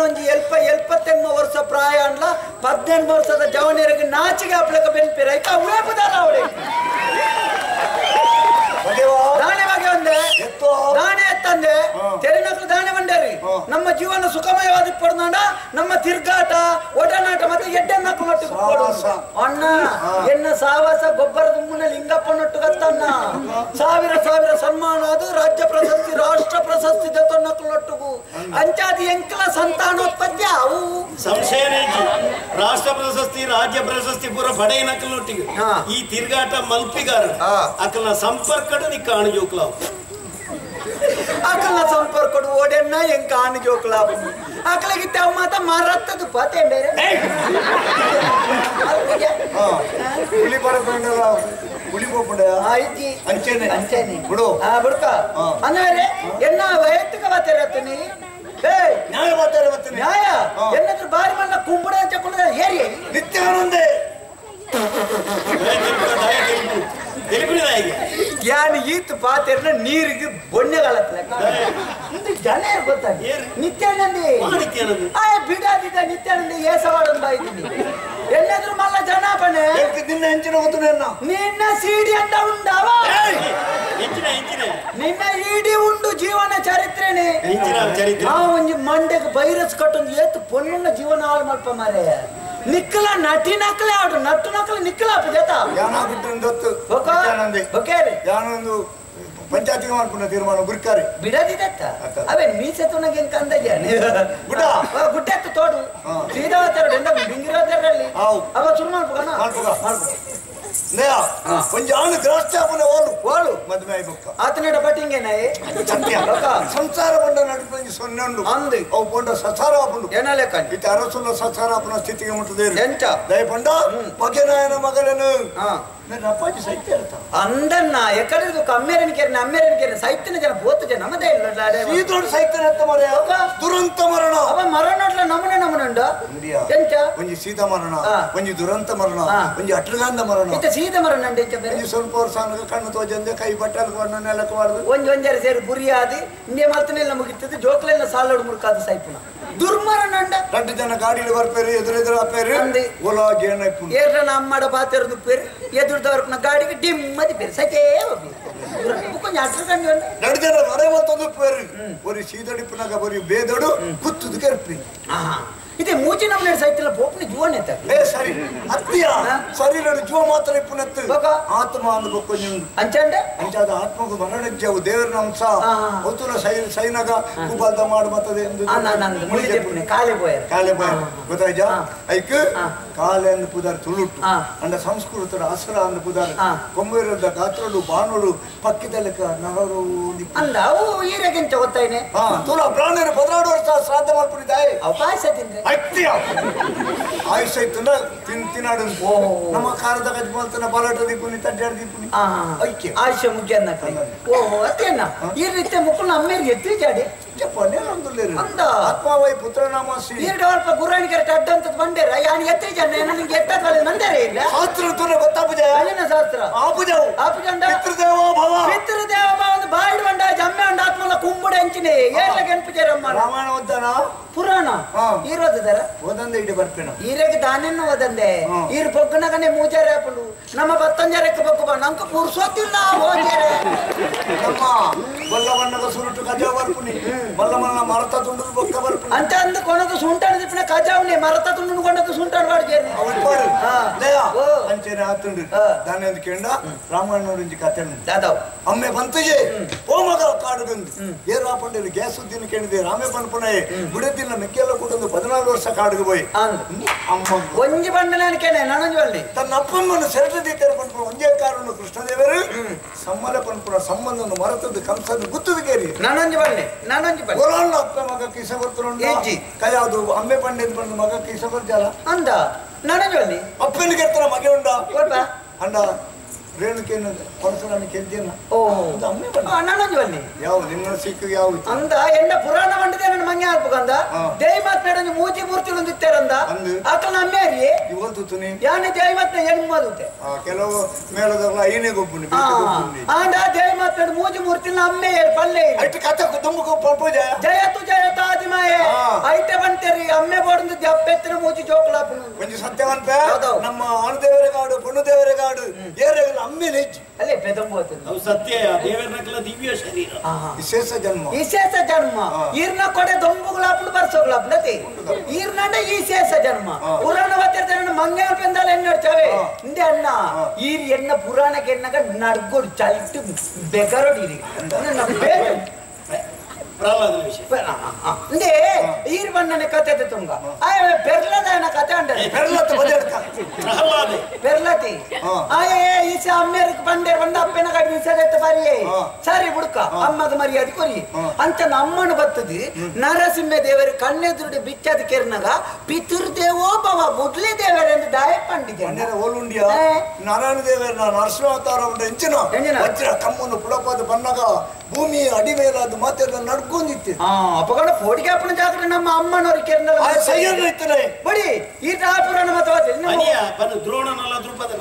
ಒಂಜಿ 70 ವರ್ಷ ಪ್ರಾಯ ಅಂಡ್ಲ 18 ವರ್ಷದ ಜವನಿಯರಿಗೆ ನಾಚಿಗೆ ಹಾಪ್ಲಕ ಬೆನ್ಪಿರ ಐಕ ಉಳೇಪುದಾರ ಅವಳಿ ದಾಣೆ ಬಗ್ಗೆ ಒಂದೆ ದಾಣೆ ಎತ್ತಂದೆ ತೆರಿನಕ್ಲು ದಾಣೆ ಬಂಡೇರಿ ನಮ್ಮ ಜೀವನ ಸುಖಮಯವಾದ ಪಡ್ಕೊಂಡ ನಮ್ಮ ತಿರ್ಗಾಟ ಒಡನಾಟ ಮತ್ತೆ ಎಡ್ಡೆನ್ನಕ್ಲು ನಟ್ಟು ಅಣ್ಣ ಎನ್ನ ಸಾವಾಸ ಗೊಬ್ಬರದ ಮುನ್ನ ಲಿಂಗಪ್ಪನೊಟ್ಟು ಗತ್ತಣ್ಣ ಸಾವಿರ ಸನ್ಮಾನ ಅದು ರಾಜ್ಯ ಪ್ರಶಸ್ತಿ ರಾಷ್ಟ್ರ ಪ್ರಶಸ್ತಿ ದತ್ತನ್ನಕ್ಲು ನಟ್ಟುಗು ಅಂಚಾದಿ ಎಂಕಲ ಸಂತಾನೋತ್ಪತ್ತಿ ಅವು ಸಂಶಯ ರಾಷ್ಟ್ರ ಪ್ರಶಸ್ತಿ ರಾಜ್ಯ ಪ್ರಶಸ್ತಿ ಪೂರ ಬಡೆಯನಕ್ಕಲು ನೊಟ್ಟಿಗೆ ಈ ತಿರ್ಗಾಟ ಮಲ್ಪಿಗಾರ ಅಕಲ್ನ ಸಂಪರ್ಕ ಕಾಣು ಜೋಕ್ಲಾವ್ ಅಕಲ್ನ ಸಂಪರ್ಕ ಓಡೆನ್ನ ಹೆಂಗ್ ಕಾಣು ಜೋಕ್ಲಾವ್ ಅಕಲಿಗಿತ್ತ ಮಾತ ಮಾರತ್ತದು ಪಾತೇಂಡೆ ಹುಲಿ ಬರಕೊಂಡಲ್ಲ ಹುಲಿ ಹೋಗ್ಬಿಡ ಐತಿ ಅಂಚೆನೆ ಅಂಚೆನೆ ಬಿಡು ಬಿಡ್ಕ ಅಂದ್ರೆ ಎನ್ನ ವೈಯಕ್ತಿಕ ಮಾತಾಡತ್ತೀನಿ ನ್ಯಾಯ ಮಾತಾಡ ನ್ಯಾಯ ಎನ್ನಾದ್ರೂ ಬಾರಿ ಮಣ್ಣ ಕುಂಬುಡ ಹಚ್ಚಿಕೊಂಡ್ರೆ ಹೇರಿ ನಿತ್ಯಾನಂದೇ ಯಾನ್ ಈತ್ ಪಾತೆರ್ನ ನೀರಿಗೆ ಬೊಣ್ಣೆಗಾಲತ್ಲ ಜನ ಗೊತ್ತಾಗ ನಿತ್ಯಾನಂದಿ ಬಿಡಾದಿದ್ದ ನಿತ್ಯಾನಂದಿ ಏಸವಾಡಂದ ಇದ್ದೀನಿ ಎಲ್ಲಾದ್ರೂ ಮಲ್ಲ ಜನ ಬನೆ ನಿನ್ನ ಹೆಂಚಿನ ಗೊತ್ತು ನಿನ್ನ ಸಿಡಿ ಅಂತ ಉಂಡವ ನಿನ್ನ ಇಡಿ ಉಂಡು ಜೀವನ ಚರಿತ್ರೆನೆ ಒಂಜಿ ಮಂಡೆಗೆ ವೈರಸ್ ಕಟ್ಟೊಂದು ಏತು ಪೊನ್ನ ಜೀವನ ಹಾಳು ಮಲ್ಪ ಮಾರೆ ನಿಕ್ಕಲ ನಟಿ ನಕಲೆ ಆಡು ನಟ್ಟು ನಕಲೆ ನಿಕ್ಕಲ ಜತ ಯಾನೊಂದು ಪಂಚಾಯತಿಗೆ ಮಾಡ್ಕೊಂಡ ತೀರ್ಮಾನ ಗುರ್ಕಾರಿ ಬಿಡದಿದತ್ತ ಅವೇ ಮೀಸೆ ತುನಗೆ ಕಂದಜ ಗುಡ್ಡ ಗುಡ್ಡೆತ್ತು ತೋಡು ಸೀದಾ ಎಂದ ಬಿಂಗಿರೋದರಲ್ಲಿ ಅವ ಶುರು ಮಾಡ್ಬೋಣ ಒಂಜಿ ಆಣು ಗ್ರಾಸ್ತಾಪನೆ ಓಲು ಮದುವೆ ಆಯ್ಬಕ್ಕ ಆತನಡ ಪಟ್ಟಿಂಗೇನಾಯಿ ಸಂಸಾರ ಬಂಡ ನಡುಪಂಜಿ ಸೊನ್ನೆಂಡು ಅಂದು ಅವು ಪಂಡ ಸಸಾರ ಆಪುಂಡು ಏನಾಲೆ ಕಂಡು ಇತ್ತ ಅರಸುಲ್ಲ ಸಸಾರ ಆಪುನ ಸ್ಥಿತಿಗೆ ಮುಟ್ಟದೆ ಎಂಚ ದಯಪಂಡ ಬಗೆನಾಯನ ಮಗನನು ಅಪ್ಪಾಜಿ ಸೈತ್ಯ ಅಂದನ್ನ ಎಕಡೆ ಅಮ್ಮೇರನಿಕೆ ಸೈತ್ಯನ ಜನ ಬೋತು ಜನ ನಮ್ಮದೇ ಈ ದೊಡ್ಡ ಸೈತ್ಯನ ಮರ ದುರಂತ ಮರಣ ಅವ ಮರಣ ನಮುನುಂಡ ಎಂಚ ಒಂಜಿ ಸೀತಾ ಮರಣ ಒಂಜಿ ದುರಂತ ಮರಣ ಒಂಜಿ ಅಟ್ರಗಾಂಧ ಮರಣ ಇತ್ತ ಸೀತಾ ಮರಣ ಒಂಜಿ ಸ್ವಲ್ಪ ವರ್ಷ ಕಣ್ಣು ತೋಜಂದೆ ಕೈ ಬಟ್ಟಲು ಕೊಂಡು ನೆಲಕ್ಕೆ ಮಾಡುದು ಒಂಜೊಂಜರ ಸೇರಿ ಬುರಿಯಾದಿ ಇಂಡಿಯ ಮಲ್ತನೆಲ್ಲ ಮುಗಿತದೆ ಜೋಕ್ಲೆಲ್ಲ ಸಾಲೋಡು ಮುರುಕಾದ ಸೈಪುನ ದುರ್ಮರಣ ರಂಡು ಜನ ಗಾಡಿಯಲ್ಲಿ ಬರ್ಪೇರಿ ಎದುರೆದುರು ಆಪೇರಿ ಓಲಾ ಗೇಣೈಪು ಏರ್ನ ಅಮ್ಮಡ ಪಾತೆರದು ಪೇರು ಎದುರ್ದವ್ರನ್ನ ಗಾಡಿಗೆ ಡಿಮ್ಮದಿ ಪೇರು ಸೈತೇ ಹೋಗಿ ಕೊಂಚ ಅಟ್ರ ಕಂಡು ಎರಡು ಜನ ಮರೆ ಮತ್ತೊಂದು ಪೇರು ಬರೀ ಸೀದಡಿಪ್ಪನಾಗ ಬರೀ ಬೇದಡು ಕುತ್ತದು ಕೆರ್ಪಿ ಇದೇ ಮೂಚಿ ನಮ್ಮನೆ ಸೈತಲ್ಲ ಪೋಪ್ನ ಜೀವನ ಐತ ಸರಿ ಅತ್ತಿಯ ಸರಿ ನೋಡಿ ಜೀವ ಮಾತ್ರ ಇಪ್ಪನತ್ತು ಆತ್ಮ ಅಂದ ಬೊಕ್ಕೊಂಜು ಅಂಚಂಡೆ ಅಂಚಾದ ಆತ್ಮಗೂ ಮರಣಜ್ಜವು ದೇವರ ಅಂಶ ಹೊತ್ತುಲ ಸೈನಗ ಕುಬಲ್ದ ಮಾಡು ಬರ್ತದೆ ಎಂದು ಕಾಲೆ ಬೋಯ ಗೊತ್ತಾಯ್ಜ ಐಕ್ ಕಾಲೆ ಅಂದ ಪುದಾರ್ ತುಳುಟ್ಟು ಅಂದ ಸಂಸ್ಕೃತದ ಅಸರ ಅಂದ ಪುದಾರ್ ಕೊಂಬೆರದ ಗಾತ್ರಡು ಬಾಣುಡು ಪಕ್ಕಿದಲ್ಲಕ ನರರು ಅಂದ ಅವು ಈರೆಗೆಂಚ ಗೊತ್ತಾಯ್ನೆ ತುಲ ಪ್ರಾಣರು 16 ವರ್ಷ ಶ್ರಾದ್ದ ಮಾಡ್ಕೊಂಡಿದ್ದಾಯಿ ಅವಕಾಶ ತಿಂದ್ರೆ ಆಯುಷ ಇತ್ತಂದ್ರ ತಿನ್ನಾಡು ನಮ್ಮ ಕಾರದ ಗಜ್ಮಲ್ತನ ಬಲಾಟ ದೀಪುನಿ ತಡ್ಡಾಡ ದೀಪುನಿ ಐಕ್ಯ ಆಯುಷ್ಯ ಮುಖ್ಯ ಓಹೋ ಅತ್ತೇನ ಈ ರೀತಿ ಮುಕ್ಕಳು ಅಮ್ಮೇರಿಗೆ ಎತ್ತಿ ಜಾಡಿ ಆತ್ಮಾವೈ ಪುತ್ರನಾಮಾಸಿ ಈರ್ಡವಲ್ಪ ಗುರಾಣಿಗೆ ಅಡ್ಡಂತ ಬಂದೇರ ಯಾನ್ ಎತ್ತಿ ಜನ ನನಗೆ ಎತ್ತದ ನಂದೇರೆ ಇಲ್ಲ ಶಾಸ್ತ್ರ ತುನ ಗೊತ್ತಾಪುಜ ಅಲ್ಲಿನ ಶಾಸ್ತ್ರ ಆಪುಜವು ಆಪುಜಂಡ ಪಿತೃದೇವ ಭವ ಒಂದು ಬಾಯಿಡ್ ಬಂಡ ಜಮ್ಮೆ ಅಂಡ ಆತ್ಮಲ್ಲ ಕುಂಬುಡ ಹೆಂಚಿನಿ ಏರ್ಲ ಗಣಪತಿರಮ್ಮ ರಾಮಾಯಣ ಓದ್ತಾನ ಪುರಾಣ ಈರೋದರ ಓದಂದೆ ಇಡಿ ಬರ್ಪೇನ ಈರೆಗೆ ದಾನೆನ್ನು ಓದಂದೆ ಈರ್ ಬೊಗ್ಗನಗನೆ ಮೂಜಾರೆ ಹಾಪುಂಡು ನಮ್ಮ ಬತ್ತಂಜರಕ್ಕೆ ಬೊಗ್ಗು ನಂಕ ಪುರ್ಸೋತಿಲ್ಲ ಹೋಗ್ಯಾರೆ ನಮ್ಮ ಬಲ್ಲವಣ್ಣಗ ಸುರುಟು ಕಜ ಬರ್ಪುನಿ ಬಲ್ಲಮನ್ನ ಮರತ ತುಂಡು ಬೊಕ್ಕ ಬರ್ಪುನಿ ಅಂತ ಅಂದು ಕೊನದು ಸುಂಟಾಣ ದಿಪ್ಪನ ಕಜಾವನೆ ಮರತ ತುಂಡು ಕೊಂಡದು ಸುಂಟಾಣ ಬಾಡ್ಗೇರಿ ಅವಟ್ಪಾಡು ದಯ ಅಂಚೆನೆ ಆತುಂಡು ದಾನೆ ಅಂದು ಕೇಂಡ ರಾಮಾಯಣ ನೋಡಿಂಜಿ ಕತೆ ದಾದವ್ ಅಮ್ಮೆ ಬಂತಿಗೆ ಓಮಗ ಕಾಡುಗಂದು ಏರು ಆಪಂಡೇರು ಗ್ಯಾಸ್ ಉದ್ದಿನ ಕೇಳಿದೆ ರಾಮೇ ಪನ್ಪುನೆ ಗುಡದಿನ ಮೆಕ್ಕೆಲ್ಲ ಕೂಡೊಂದು 14 ವರ್ಷ ಕಾಡುಗೆ ಹೋಯ್ ಅಮ್ಮ ಒಂಜಿ ಬಂಡನೆ ಕೇನೆ ನನಂಜಿ ತನ್ನ ಅಪ್ಪನನ್ನು ಸೆರಟದೀತರ ಪನ್ಪುನ ಒಂದೇ ಕಾರಣ ಕೃಷ್ಣದೇವರು ಸಮ್ಮಲ ಪನ್ಪುನ ಸಂಬಂಧವನ್ನು ಮರೆತದ್ದು ಕಂಸನ್ನು ಗುತ್ತದ ಕೇರಿ ನಾನೊಂಜಿ ಬಳ್ಳಿ ಒಲಾಣ್ಣ ಅಪ್ಪ ಮಗ ಕಿಸ ಬರ್ತಾರೆ ಕಯಾವುದು ಅಮ್ಮೆ ಪಂಡಿತ ಬಂದು ಮಗ ಕಿಸ ಬರ್ಜಾಲ ಅಂದ ನಾನೊಂಜಿ ಬಳ್ಳಿ ಅಪ್ಪನಿಗೆ ಎತ್ತರ ಮಗೆ ಉಂಡ ಅಂಡ ರೇಣುಕೇನ ಪರಶುರಾಮಿ ಕೆಂದಿನ ನಾನೊಂಜಿ ಬಳ್ಳಿ ಯಾವ ನಿನ್ನ ಸಿಕ್ಕ ಯಾವ ಅಂದ ಎಂಡ ಪುರಾಣ ಮಂಡದೆ ನನ್ನ ಮಂಗೆ ಹಾಕ್ಬೇಕಂದ ದೇವಮಾತ್ನ ಮೂಜಿ ಮೂರ್ತಿ ಹೊಂದಿತ್ತಾರಂದ ಆಕಲ ಅಮ್ಮೇರಿ ಇವತ್ತು ತುನಿ ಯಾನೆ ದೇವಮಾತ್ನ ಹೆಣ್ಣು ಮದುತ್ತೆ ಕೆಲವು ಮೇಳದಲ್ಲ ಐನೇ ಗೊಬ್ಬುನಿ ಆಂಡ ದೇವಮಾತ್ನ ಮೂಜಿ ಮೂರ್ತಿನ ಅಮ್ಮೆ ಪಲ್ಲೆ ಐಟು ಕಥೆ ತುಂಬು ಪಂಪು ಜಯತು ಜಯತ ಆದಿಮಾಯೆ ಐತೆ ಬಂತೆ ಅಮ್ಮೆ ಬೋಡಿಂದ ದಪ್ಪೆತ್ತಿನ ಮೂಜಿ ಜೋಕಲಾಪನ ಕೊಂಚ ಸತ್ಯವಂತ ನಮ್ಮ ಆಣದೇವರ ಕಾಡು ಪುಣ್ಣದೇವರ ಕಾಡು ಏರೆಗಲ್ಲ ಅಮ್ಮೆ ನೆಚ್ಚು ಅಲ್ಲೇ ಬೆದಂಬೋತ ಅವು ಸತ್ಯ ದೇವರನಕಲ ದಿವ್ಯ ಶರೀರ ವಿಶೇಷ ಜನ್ಮ ಈರ್ನ ಕೊಡೆ ದೊಂಬುಗಳಾಪನ ಬರ್ಸೋಗಳಾಪನತಿ ಈರ್ನಂಡ ಈ ಶೇಷ ಜನ್ಮ ಪುರಾಣ ವತ್ತಿರ್ತಾನ ಮಂಗನ ಪೆಂದಾಲ ಎನ್ನೋಡ್ಚಾವೆ ಇಂದೆ ಅಣ್ಣ ಈರ್ ಎನ್ನ ಪುರಾಣಕ್ಕೆ ಎನ್ನಗ ನಡ್ಗೋಡು ಚಲ್ಟು ಬೆಗರೋಡಿರಿ ಪ್ರಹ್ಲಾದನ ವಿಷಯ ಇಂದೆ ಈರ್ ಬಣ್ಣನೆ ಕತೆ ತುಂಗ ಪೆರ್ಲದ ಕತೆ ಅಂಡ ಪೆರ್ಲತಿ ಈಸ ಅಮ್ಮೇರಿಗೆ ಬಂದ ಅಪ್ಪನ ಕಡೆ ನಿಸದೆತ್ತ ಬಾರಿಯೇ ಸರಿ ಬುಡ್ಕ ಅಮ್ಮಗ ಮರ್ಯಾದೆ ಕೊರಿ ಅಂತ ನಮ್ಮನು ಬತ್ತದಿ ನರಸಿಂಹ ದೇವರು ಕಣ್ಣೆದುರುಡಿ ಬಿಚ್ಚದ ಕೆರ್ನಾಗ ಪಿತೃದೇವೋ ಭವ ಮುಡ್ಲಿ ದೇವರ ಎಂದು ದಾಯ ಪಂಡಿದೆ ಓಲುಂಡಿಯ ನಾರಾಯಣ ದೇವರ ನರಸಿಂಹಾವತಾರ ಉಂಟು ಎಂಚಿನ ವಜ್ರ ಕಮ್ಮನ್ನು ಪುಡಪಾದ ಬಣ್ಣಗ ಭೂಮಿ ಅಡಿ ಮೇಲಾದ ಮತ್ತೆ ನಡ್ಕೊಂಡಿತ್ತು ಅಪಗಡ ಪೋಡಿಗೆ ಅಪ್ಪನ ಜಾಗರ ನಮ್ಮ ಅಮ್ಮನವ್ರ ಕೆರ್ನಲ್ಲ ಬಡಿ ಈ ಪುರಾಣ ಮತ ದ್ರೋಣನಲ್ಲ ದ್ರುಪದ